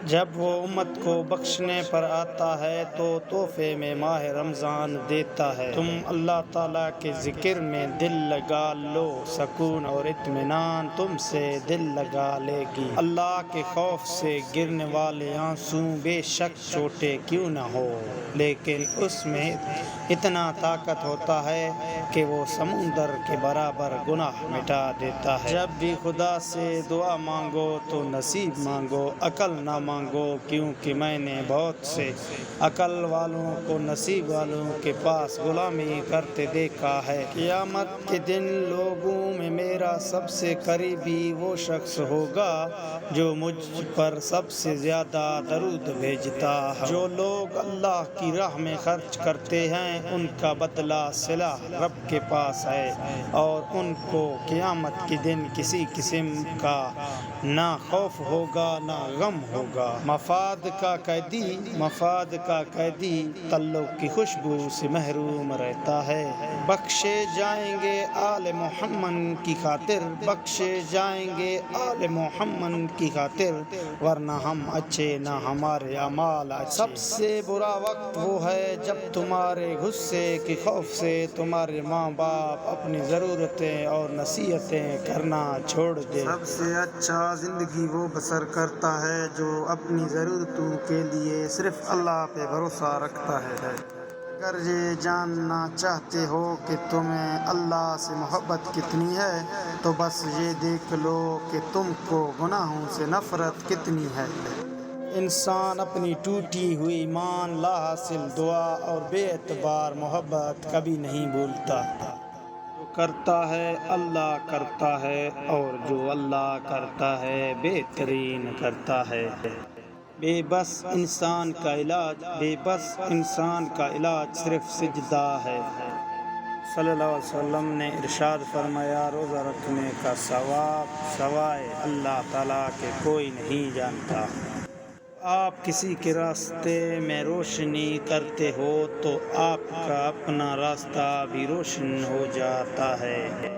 جب وہ امت کو بخشنے پر آتا ہے تو تحفے میں ماہ رمضان دیتا ہے۔ تم اللہ تعالیٰ کے ذکر میں دل لگا لو، سکون اور اطمینان تم سے دل لگا لے گی۔ اللہ کے خوف سے گرنے والے آنسو بے شک چھوٹے کیوں نہ ہو، لیکن اس میں اتنا طاقت ہوتا ہے کہ وہ سمندر کے برابر گناہ مٹا دیتا ہے۔ جب بھی خدا سے دعا مانگو تو نصیب مانگو، عقل نہ مانگو، کیونکہ میں نے بہت سے عقل والوں کو نصیب والوں کے پاس غلامی کرتے دیکھا ہے۔ قیامت کے دن لوگوں میں میرا سب سے قریبی وہ شخص ہوگا جو مجھ پر سب سے زیادہ درود بھیجتا ہے۔ جو لوگ اللہ کی راہ میں خرچ کرتے ہیں ان کا بدلہ صلہ رب کے پاس ہے، اور ان کو قیامت کے دن کسی قسم کا نہ خوف ہوگا نہ غم ہوگا۔ مفاد کا قیدی تعلق کی خوشبو سے محروم رہتا ہے۔ بخشے جائیں گے آل محمد کی خاطر، بخشے جائیں گے آل محمد کی خاطر، ورنہ ہم اچھے نہ ہمارے اعمال اچھے۔ سب سے برا وقت وہ ہے جب تمہارے غصے کے خوف سے تمہارے ماں باپ اپنی ضرورتیں اور نصیحتیں کرنا چھوڑ دے۔ سب سے اچھا زندگی وہ بسر کرتا ہے جو اپنی ضرورتوں کے لیے صرف اللہ پہ بھروسہ رکھتا ہے۔ اگر یہ جاننا چاہتے ہو کہ تمہیں اللہ سے محبت کتنی ہے تو بس یہ دیکھ لو کہ تم کو گناہوں سے نفرت کتنی ہے۔ انسان اپنی ٹوٹی ہوئی ایمان لا حاصل دعا اور بے اعتبار محبت کبھی نہیں بھولتا۔ جو کرتا ہے اللہ کرتا ہے، اور جو اللہ کرتا ہے بہترین کرتا ہے۔ بے بس انسان کا علاج صرف سجدہ ہے۔ صلی اللہ علیہ وسلم نے ارشاد فرمایا، روزہ رکھنے کا ثواب سوائے اللہ تعالیٰ کے کوئی نہیں جانتا۔ آپ کسی کے راستے میں روشنی کرتے ہو تو آپ کا اپنا راستہ بھی روشن ہو جاتا ہے۔